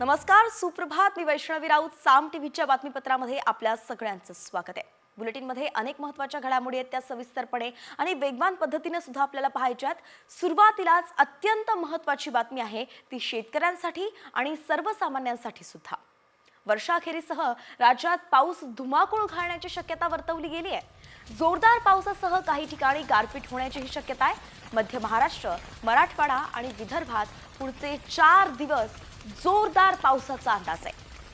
नमस्कार, सुप्रभात. मी वैष्णवी राऊत. साम टीव्हीच्या बातमीपत्रामध्ये आपल्या सगळ्यांचं स्वागत आहे. बुलेटिनमध्ये अनेक महत्त्वाच्या घडामोडी आहेत, त्या सविस्तरपणे आणि वेगवान पद्धतीने सुद्धा आपल्याला पाहायच्यात. सुरुवातीलाच अत्यंत महत्त्वाची बातमी आहे ती शेतकऱ्यांसाठी आणि सर्वसामान्यांसाठी सुद्धा. वर्षाखेरीसह राज्यात पाऊस धुमाकूळ घालण्याची शक्यता वर्तवली गेली आहे. जोरदार पावसासह काही ठिकाणी गारपीट होण्याचीही शक्यता आहे. मध्य महाराष्ट्र, मराठवाडा आणि विदर्भात पुढचे 4 दिवस जोरदार पावसाचा अंदाज आहे.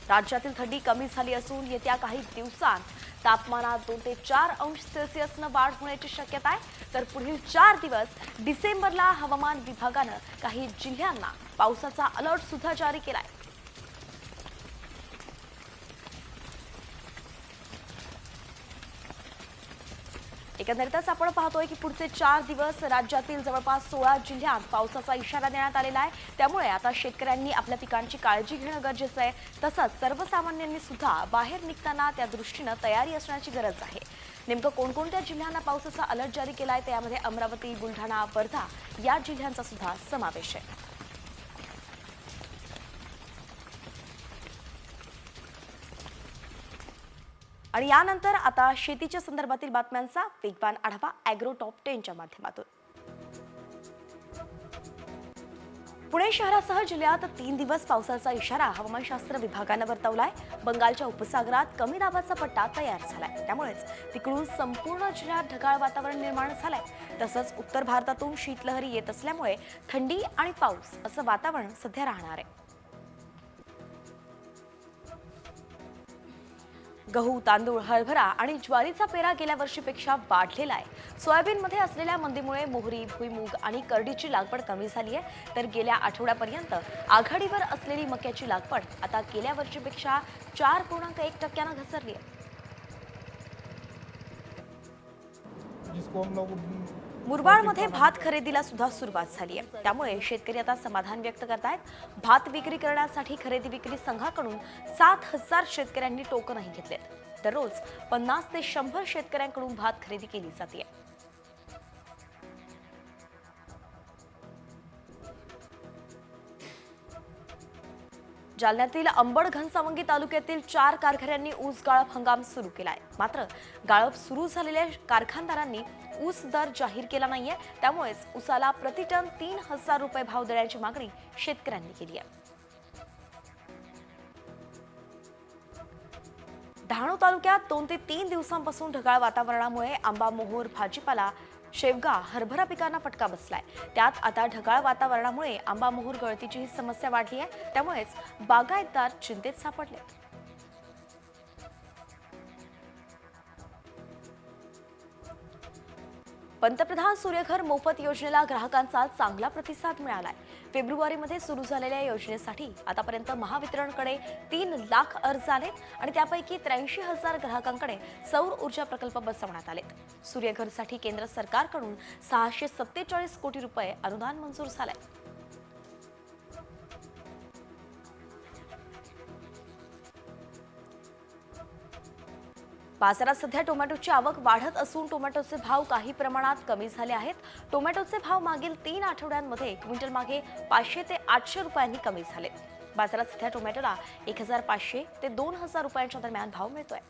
राज्यातील थंडी कमी झाली असून येत्या काही दिवसांत तापमानात 2 ते 4 अंश सेल्सिअसनं वाढ होण्याची शक्यता आहे. तर पुढील 4 दिवस डिसेंबरला हवामान विभागानं काही जिल्ह्यांना पावसाचा अलर्ट सुद्धा जारी केलाय. एकंदरीतच आपण पाहतोय की पुढचे 4 दिवस राज्यातील जवळपास 16 जिल्ह्यात पावसाचा इशारा देण्यात आलेला आहे. त्यामुळे आता शेतकऱ्यांनी आपल्या पिकांची काळजी घेणं गरजेचं आहे. तसंच सर्वसामान्यांनी सुद्धा बाहेर निघताना त्या दृष्टीनं तयारी असण्याची गरज आहे. नेमकं कोणकोणत्या जिल्ह्यांना पावसाचा अलर्ट जारी केलाय त्यामध्ये अमरावती, बुलढाणा, वर्धा या जिल्ह्यांचा सुद्धा समावेश आहे. आणि यानंतर आता शेतीच्या संदर्भातील बातम्यांचा वेगवान आढावा ॲग्रो टॉप 10च्या माध्यमातून. पुणे शहरासह जिल्ह्यात 3 दिवस पावसाचा इशारा हवामानशास्त्र विभागानं वर्तवलाय. बंगालच्या उपसागरात कमी दाबाचा पट्टा तयार झालाय. त्यामुळेच तिकडून संपूर्ण जिल्ह्यात ढगाळ वातावरण निर्माण झालंय. तसंच उत्तर भारतातून शीतलहरी येत असल्यामुळे थंडी आणि पाऊस असं वातावरण सध्या राहणार आहे. गहू, तांदूळ, हरभरा आणि ज्वारीचा पेरा गेल्या वर्षीपेक्षा वाढलेला आहे. सोयाबीनमध्ये असलेल्या मंदीमुळे मोहरी, भुईमूग आणि करडीची लागवड कमी झाली आहे. तर गेल्या आठवड्यापर्यंत आघाडीवर असलेली मक्याची लागवड आता गेल्या वर्षीपेक्षा 4.1% घसरली आहे. मुरबाडमध्ये भात खरेदीला सुद्धा सुरुवात झाली आहे. त्यामुळे शेतकरी आता समाधान व्यक्त करतायत. भात विक्री करण्यासाठी खरेदी विक्री संघाकडून 7,000 शेतकऱ्यांनी टोकनही घेतलेत. दररोज 50 ते 100 शेतकऱ्यांकडून भात खरेदी केली जाते. जालन्यातील अंबड घनसावंगी तालुक्यातील 4 कारखान्यांनी ऊस गाळप हंगाम सुरू केलाय. मात्र गाळप सुरू झालेल्या कारखानदारांनी ऊस दर जाहीर केला नाहीये. त्यामुळेच ऊसाला प्रतिटन 3,000 रुपये भाव देण्याची मागणी शेतकऱ्यांनी केली आहे. डहाणू तालुक्यात 2 ते 3 दिवसांपासून ढगाळ वातावरणामुळे आंबा, मोहोर, भाजीपाला, शेवगा, हरभरा पिकांना फटका बसलाय. त्यात आता ढगाळ वातावरणामुळे आंबा, मोहोर गळतीची समस्या वाढली आहे. त्यामुळेच बागायतदार चिंतेत सापडले. पंतप्रधान सूर्यघर मोफत योजनेला ग्राहकांचा चांगला प्रतिसाद मिळालाय. फेब्रुवारीमध्ये सुरू झालेल्या योजनेसाठी आतापर्यंत महावितरणकडे 3 लाख अर्ज आलेत आणि त्यापैकी 83,000 ग्राहकांकडे सौर ऊर्जा प्रकल्प बसवण्यात आलेत. सूर्यघरसाठी केंद्र सरकारकडून 647 कोटी रुपये अनुदान मंजूर झालंय. बाजारात सध्या टोमॅटोची आवक वाढत असून टोमॅटोचे भाव काही प्रमाणात कमी झाले आहेत. टोमॅटोचे भाव मागील 3 आठवड्यांमध्ये क्विंटल मागे 500 ते 800 रुपयांनी कमी झाले. बाजारात सध्या टोमॅटोला 1,500 ते 2,000 रुपयांच्या दरम्यान भाव मिळतोय.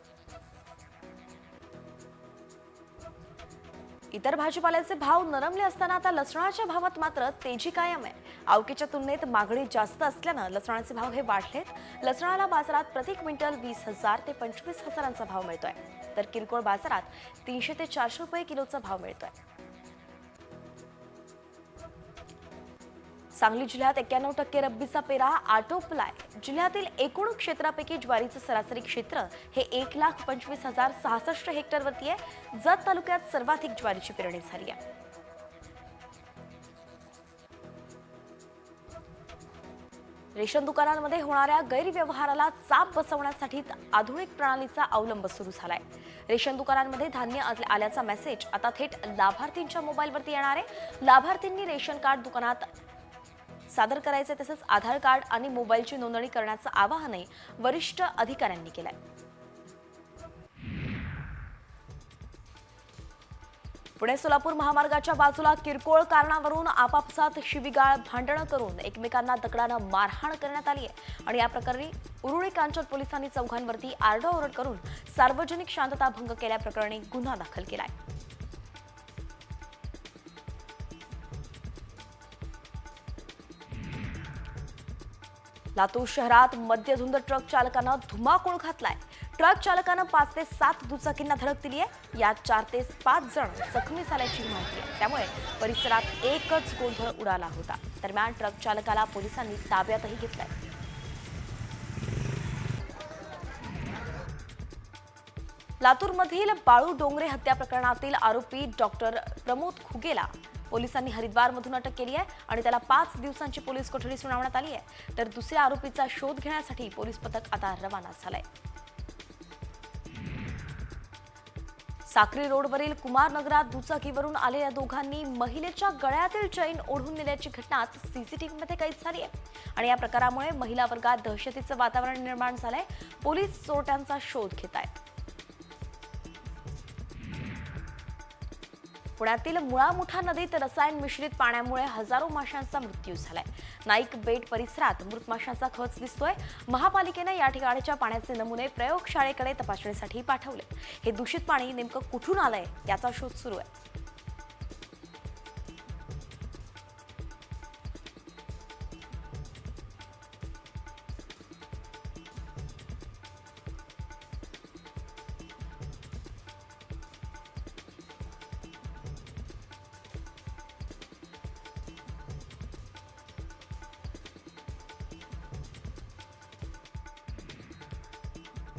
इतर भाजीपाल्याचे भाव नरमले असताना आता लसणाच्या भावात मात्र तेजी कायम आहे. आवकेच्या तुलनेत मागणी जास्त असल्यानं लसणाचे भाव हे वाढलेत. लसणाला बाजारात प्रति क्विंटल 20,000 ते 25,000चा भाव मिळतोय. तर किरकोळ बाजारात 300 ते 400 रुपये किलोचा भाव मिळतोय. सांगली जिल्ह्यात 91% रब्बीचा पेरा आटोपलाय. जिल्ह्यातील एकूण क्षेत्रापैकी ज्वारीचं सरासरी क्षेत्र हे 1,25,066 हेक्टरवरती आहे. जत तालुक्यात सर्वाधिक ज्वारीची पेरणी झाली आहे. रेशन दुकानांमध्ये होणाऱ्या गैरव्यवहाराला चाप बसवण्यासाठी आधुनिक प्रणालीचा अवलंब सुरू झालाय. रेशन दुकानांमध्ये धान्य आल्याचा मेसेज आता थेट लाभार्थींच्या मोबाईलवरती येणार आहे. लाभार्थींनी रेशन कार्ड दुकानात सादर करायचे. तसंच आधार कार्ड आणि मोबाईलची नोंदणी करण्याचं आवाहनही वरिष्ठ अधिकाऱ्यांनी केलंय. पुणे सोलापूर महामार्गाच्या बाजूला किरकोळ कारणावरून आपापसात शिवीगाळ भांडणं करून एकमेकांना दगडानं मारहाण करण्यात आली आहे आणि या प्रकरणी उरुळी कांचन पोलिसांनी चौघांवरती आरडाओरड करून सार्वजनिक शांतता भंग केल्याप्रकरणी गुन्हा दाखल केलाय. लातूर शहरात मद्यधुंद ट्रक चालकानं धुमाकूळ घातलाय. ट्रक चालकानं 5 ते 7 दुचाकींना धडक दिली आहे. यात 4 ते 5 जण जखमी झाल्याची माहिती आहे. त्यामुळे परिसरात एकच गोंधळ उडाला होता. दरम्यान ट्रक चालकाला पोलिसांनी ताब्यातही घेतलाय. लातूरमधील बाळू डोंगरे हत्या प्रकरणातील आरोपी डॉक्टर प्रमोद खुगेला पोलिसांनी हरिद्वारमधून अटक केली आहे आणि त्याला 5 दिवसांची पोलीस कोठडी सुनावण्यात आली आहे. तर दुसऱ्या आरोपीचा शोध घेण्यासाठी पोलीस पथक आता रवाना झालंय. साक्री रोडवरील कुमार नगरात दुचाकीवरून आलेल्या दोघांनी महिलेच्या गळ्यातील चैन ओढून नेल्याची घटना सीसीटीव्हीमध्ये कैद झाली आहे आणि या प्रकारामुळे महिला वर्गात दहशतीचं वातावरण निर्माण झालंय. पोलीस चोरट्यांचा शोध घेत आहेत. पुण्यातील मुळामुठा नदीत रसायन मिश्रित पाण्यामुळे हजारो माशांचा मृत्यू झालाय. नाईक बेट परिसरात मृत माशांचा खच दिसतोय. महापालिकेनं या ठिकाणच्या पाण्याचे नमुने प्रयोगशाळेकडे तपासणीसाठी पाठवले. हे दूषित पाणी नेमकं कुठून आलंय याचा शोध सुरू आहे.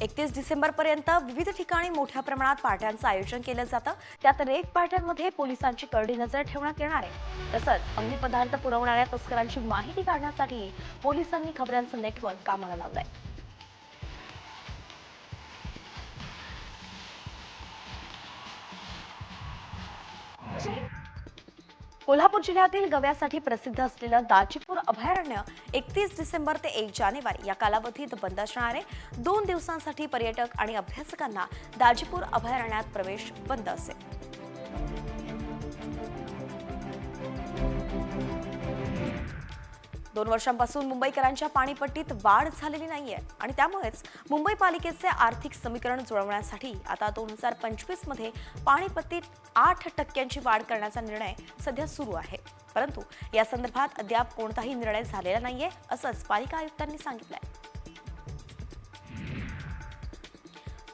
एकतीस डिसेंबरपर्यंत विविध ठिकाणी मोठ्या प्रमाणात पार्ट्यांचं आयोजन केलं जातं. त्यात रेक पार्ट्यांमध्ये पोलिसांची करडी नजर ठेवण्यात येणार आहे. तसंच अंमली पदार्थ पुरवणाऱ्या तस्करांची माहिती काढण्यासाठी पोलिसांनी खबऱ्यांचं नेटवर्क कामाला लावलंय. कोल्हापूर जिल्ह्यातील गव्यासाठी प्रसिद्ध असलेलं दाजीपूर अभयारण्य 31 डिसेंबर ते 1 जानेवारी या कालावधीत बंद असणार आहे. 2 दिवसांसाठी पर्यटक आणि अभ्यासकांना दाजीपूर अभयारण्यात प्रवेश बंद असेल. दोन वर्षांपासून मुंबईकरांच्या पाणीपट्टीत वाढ झालेली नाहीये आणि त्यामुळेच मुंबई पालिकेचे आर्थिक समीकरण जुळवण्यासाठी आता 2025 मध्ये पाणीपट्टीत 8% वाढ करण्याचा निर्णय सध्या सुरू आहे. परंतु या संदर्भात अद्याप कोणताही निर्णय झालेला नाहीये असंच पालिका आयुक्तांनी सांगितलंय.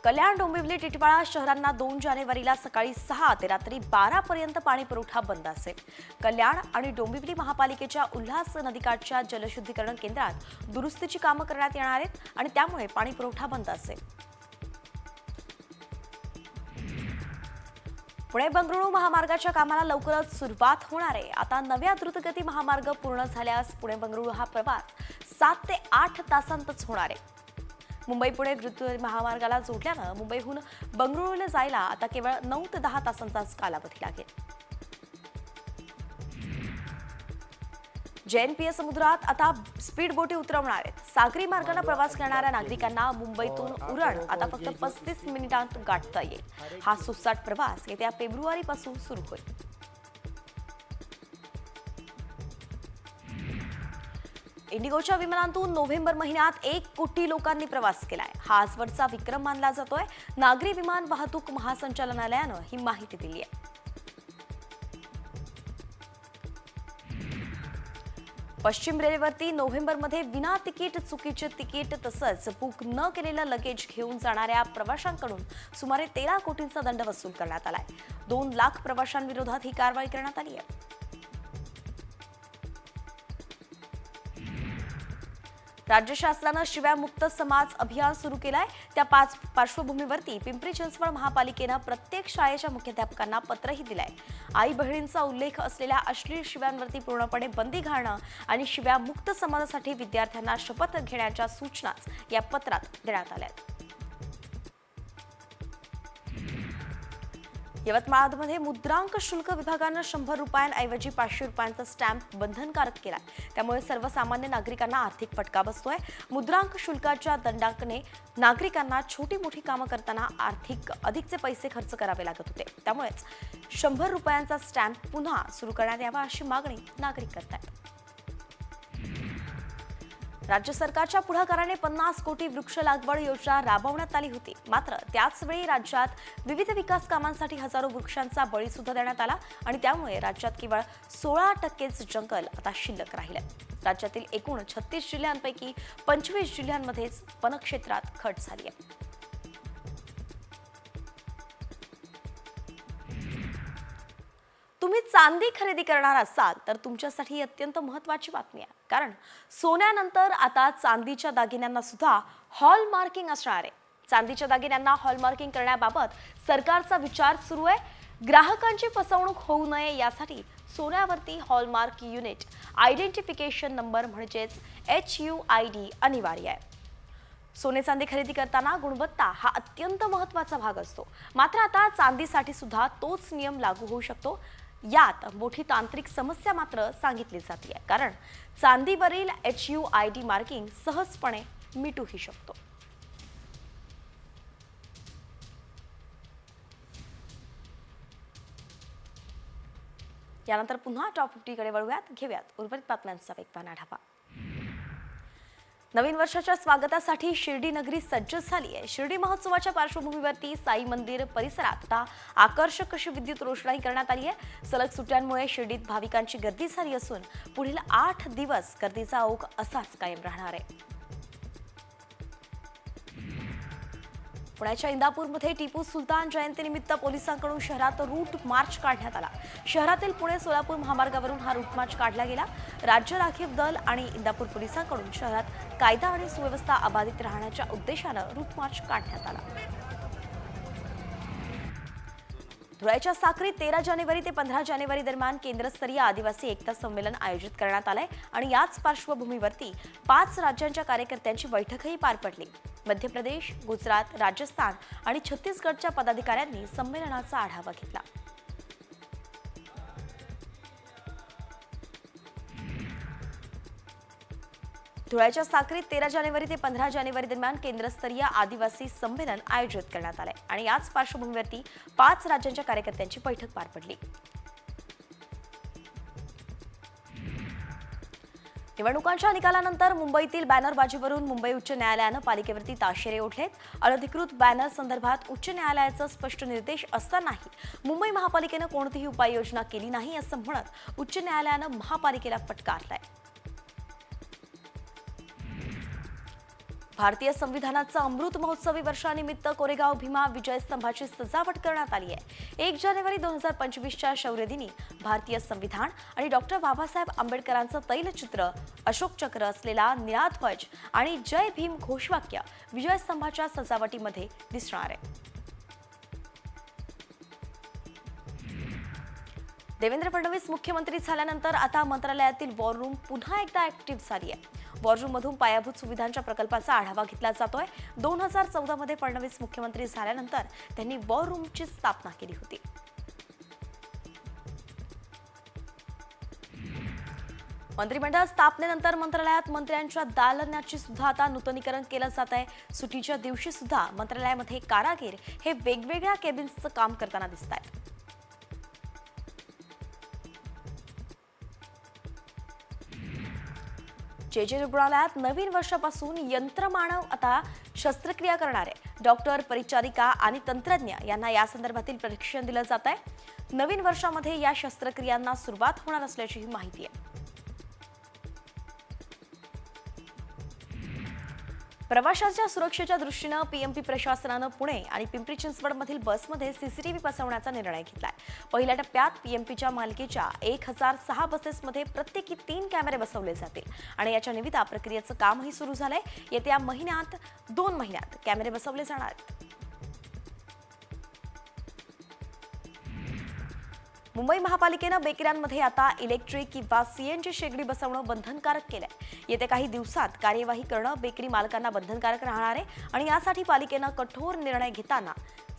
कल्याण, डोंबिवली, टिटवाळा शहरांना 2 जानेवारीला सकाळी 6 ते रात्री 12 पर्यंत पाणी पुरवठा बंद असेल. कल्याण आणि डोंबिवली महापालिकेच्या उल्हास नदीकाठच्या जलशुद्धीकरण केंद्रात दुरुस्तीची कामं करण्यात येणार आहेत आणि त्यामुळे पाणी पुरवठा बंद असेल. पुणे बंगळुरू महामार्गाच्या कामाला लवकरच सुरुवात होणार आहे. आता नव्या द्रुतगती महामार्ग पूर्ण झाल्यास पुणे बंगळुरू हा प्रवास 7 ते 8 तासांतच होणार आहे. मुंबई पुणे द्रुतगती महामार्गाला जोडल्यानं मुंबईहून बंगळुरूला जायला आता केवळ 9 ते 10 तासांचाच कालावधी लागेल. JNPA समुद्रात आता स्पीड बोटी उतरवणार आहेत. सागरी मार्गाने प्रवास करणाऱ्या नागरिकांना मुंबईतून उरण आता फक्त 35 मिनिटांत गाठता येईल. हा सुसाट प्रवास येत्या फेब्रुवारीपासून सुरू होईल. इंडिगोच्या विमानातून नोव्हेंबर महिन्यात 1 कोटी लोकांनी प्रवास केलाय. हा आजवरचा विक्रम मानला जातोय. नागरी विमान वाहतूक महासंचालनालयानं ही माहिती दिली आहे. पश्चिम रेल्वेवरती नोव्हेंबरमध्ये विना तिकीट, चुकीचे तिकीट तसंच बुक न केलेलं लगेज घेऊन जाणाऱ्या प्रवाशांकडून सुमारे 13 कोटींचा दंड वसूल करण्यात आलाय. 2 लाख प्रवाशांविरोधात ही कारवाई करण्यात आली आहे. राज्य शासनानं शिव्यामुक्त समाज अभियान सुरू केलाय. त्या पार्श्वभूमीवरती पिंपरी चिंचवड महापालिकेनं प्रत्येक शाळेच्या मुख्याध्यापकांना पत्रही दिलंय. आई बहिणींचा उल्लेख असलेल्या अश्लील शिव्यांवरती पूर्णपणे बंदी घालणं आणि शिव्यामुक्त समाजासाठी विद्यार्थ्यांना शपथ घेण्याच्या सूचना या पत्रात देण्यात आल्या. यवतमाळमध्ये मुद्रांक शुल्क विभागानं 100 रुपयांऐवजी 500 रुपयांचा स्टॅम्प बंधनकारक केलाय. त्यामुळे सर्वसामान्य नागरिकांना आर्थिक फटका बसतोय. मुद्रांक शुल्काच्या दंडाने नागरिकांना छोटी मोठी कामं करताना अधिकचे पैसे खर्च करावे लागत होते. त्यामुळेच 100 रुपयांचा स्टॅम्प पुन्हा सुरू करण्यात यावा अशी मागणी नागरिक करतात. राज्य सरकारच्या पुढाकाराने 50 कोटी वृक्ष लागवड योजना राबवण्यात आली होती. मात्र त्याच वेळी राज्यात विविध विकास कामांसाठी हजारो वृक्षांचा बळी सुद्धा देण्यात आला आणि त्यामुळे राज्यात केवळ 16% जंगल आता शिल्लक राहिलंय. राज्यातील एकूण 36 जिल्ह्यांपैकी 25 जिल्ह्यांमध्येच वनक्षेत्रात खट झाली आहे. तुम्ही चांदी खरेदी करणार असाल तर तुमच्यासाठी अत्यंत महत्त्वाची बातमी आहे. कारण सोन्यानंतर आता चांदीच्या दागिन्यांना सुद्धा हॉलमार्किंग असणार आहे. चांदीच्या दागिन्यांना हॉलमार्किंग करण्याबाबत सरकारचा विचार सुरू आहे. ग्राहकांची फसवणूक होऊ नये यासाठी सोन्यावरती हॉलमार्क युनिट आयडेंटिफिकेशन नंबर म्हणजेच HUID अनिवार्य आहे. सोने चांदी खरेदी करताना गुणवत्ता हा अत्यंत महत्त्वाचा भाग असतो. मात्र आता चांदीसाठी सुद्धा तोच नियम लागू होऊ शकतो. यात मोठी तांत्रिक समस्या मात्र सांगितली जाते, कारण चांदीवरील HUID मार्किंग सहजपणे मिटूही शकतो. यानंतर पुन्हा टॉप 50 कडे वळूयात. घेऊयात उर्वरित बातम्यांचा वेगवान आढावा. नवीन वर्षाच्या स्वागतासाठी शिर्डी नगरी सज्ज झाली आहे. शिर्डी महोत्सवाच्या पार्श्वभूमीवरती साई मंदिर परिसरात आता आकर्षक अशी विद्युत रोषणाई करण्यात आली आहे. सलग सुट्ट्यांमुळे शिर्डीत भाविकांची गर्दी झाली असून पुढील 8 दिवस गर्दीचा ओघ असाच कायम राहणार आहे. पुण्याच्या इंदापूरमध्ये टिपू सुलतान जयंतीनिमित्त पोलिसांकडून शहरात रूट मार्च काढण्यात आला. शहरातील पुणे सोलापूर महामार्गावरून हा रूट मार्च काढला गेला. राज्य राखीव दल आणि इंदापूर पोलिसांकडून शहरात कायदा आणि सुव्यवस्था अबाधित राहण्याच्या उद्देशानं रूट मार्च काढण्यात आला. धुळ्याच्या साक्रीत 13 जानेवारी ते 15 जानेवारी दरम्यान केंद्रस्तरीय आदिवासी एकता संमेलन आयोजित करण्यात आलंय आणि याच पार्श्वभूमीवरती 5 राज्यांच्या कार्यकर्त्यांची बैठकही पार पडली. मध्य प्रदेश, गुजरात, राजस्थान आणि छत्तीसगडच्या पदाधिकाऱ्यांनी संमेलनाचा आढावा घेतला. धुळ्याच्या साक्रीत 13 जानेवारी ते 15 जानेवारी दरम्यान केंद्रस्तरीय आदिवासी संमेलन आयोजित करण्यात आले आणि याच पार्श्वभूमीवरती 5 राज्यांच्या कार्यकर्त्यांची बैठक पार पडली. निवडणुकांच्या निकालानंतर मुंबईतील बॅनरबाजीवरून मुंबई उच्च न्यायालयानं पालिकेवरती ताशेरे ओढलेत. अनधिकृत बॅनर संदर्भात उच्च न्यायालयाचा स्पष्ट निर्देश असतानाही मुंबई महापालिकेनं कोणतीही उपाययोजना केली नाही असं म्हणत उच्च न्यायालयानं महापालिकेला फटकारलाय. भारतीय संविधानाचा अमृत महोत्सवी वर्षानिमित्त कोरेगाव भीमा विजय स्तंभाची सजावट करण्यात आली आहे. 1 जानेवारी 2025च्या शौर्यदिनी भारतीय संविधान आणि डॉक्टर बाबासाहेब आंबेडकरांचं तैलचित्र, अशोक चक्र असलेला निळा ध्वज आणि जय भीम घोषवाक्य विजय स्तंभाच्या सजावटीमध्ये दिसणार आहे. देवेंद्र फडणवीस मुख्यमंत्री झाल्यानंतर आता मंत्रालयातील वॉर रूम पुन्हा एकदा ऍक्टिव्ह झाली आहे. वॉररूममधून पायाभूत सुविधांच्या प्रकल्पाचा आढावा घेतला जातोय. 2014 मध्ये फडणवीस मुख्यमंत्री झाल्यानंतर त्यांनी वॉर रूमची स्थापना केली होती. मंत्रिमंडळ स्थापनेनंतर मंत्रालयात मंत्र्यांच्या दालनाची सुद्धा आता नूतनीकरण केलं जात आहे. सुट्टीच्या दिवशी सुद्धा मंत्रालयामध्ये कारागीर हे वेगवेगळ्या केबिन्सचं काम करताना दिसत आहेत. जे रुग्णालयात नवीन वर्षापासून यंत्रमानव आता शस्त्रक्रिया करणारे डॉक्टर, परिचारिका आणि तंत्रज्ञ यांना या संदर्भातील प्रशिक्षण दिलं जात आहे. नवीन वर्षामध्ये या शस्त्रक्रियांना सुरुवात होणार असल्याची माहिती आहे. प्रवाशांच्या सुरक्षेच्या दृष्टीनं पीएमपी प्रशासनानं पुणे आणि पिंपरी चिंचवडमधील बसमध्ये सीसीटीव्ही बसवण्याचा निर्णय घेतलाय. पहिल्या टप्प्यात पीएमपीच्या मालकीच्या 1006 बसेसमध्ये प्रत्येकी 3 कॅमेरे बसवले जातील आणि याच्या निविदा प्रक्रियेचं कामही सुरू झालंय. येत्या 2 महिन्यात कॅमेरे बसवले जाणार आहेत. मुंबई महापालिकेनं बेकऱ्यांमध्ये आता इलेक्ट्रिक किंवा सीएनजी शेगडी बसवणं बंधनकारक केलंय। येत्या काही दिवसात कार्यवाही करणं बेकरी मालकांना बंधनकारक राहणार आहे आणि यासाठी पालिकेनं कठोर निर्णय घेताना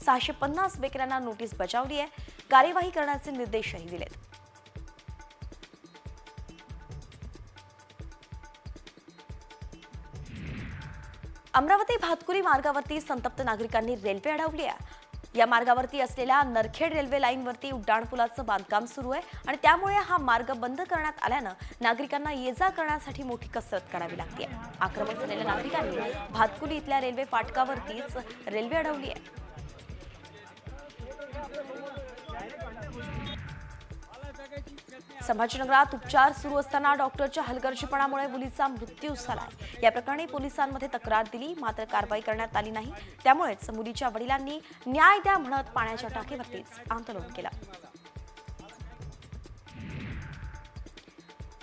650 बेकऱ्यांना नोटीस बजावली आहे। कार्यवाही करण्याचे निर्देशही दिलेत। अमरावती भातकुली मार्गावरती संतप्त नागरिकांनी रेल्वे अडवली आहे। या मार्गावरती असलेल्या नरखेड रेल्वे लाईनवरती उड्डाणपुलाचं बांधकाम सुरू आहे आणि त्यामुळे हा मार्ग बंद करण्यात आल्यानं नागरिकांना ये-जा करण्यासाठी मोठी कसरत करावी लागते। आक्रमक झालेल्या नागरिकांनी भातकुली इथल्या रेल्वे फाटकावरतीच रेल्वे अडवली आहे। संभाजीनगरात उपचार सुरू असताना डॉक्टरच्या हलगर्जीपणामुळे मुलीचा मृत्यू झालाय। या प्रकरणी पोलिसांमध्ये तक्रार दिली, मात्र कारवाई करण्यात आली नाही। त्यामुळेच मुलीच्या वडिलांनी न्याय द्या म्हणत पाण्याच्या टाकीवरतीच आंदोलन केलं।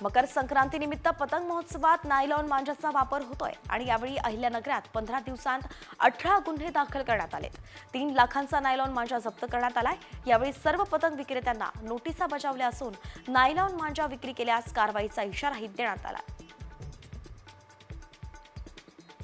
मकर संक्रांतीनिमित्त पतंग महोत्सवात नायलॉन मांजाचा वापर होतोय आणि यावेळी अहिल्यानगरात 15 दिवसांत 18 गुन्हे दाखल करण्यात आलेत। 3 लाखांचा नायलॉन मांजा जप्त करण्यात आलाय। यावेळी सर्व पतंग विक्रेत्यांना नोटिसा बजावल्या असून नायलॉन मांजा विक्री केल्यास कारवाईचा इशाराही देण्यात आला।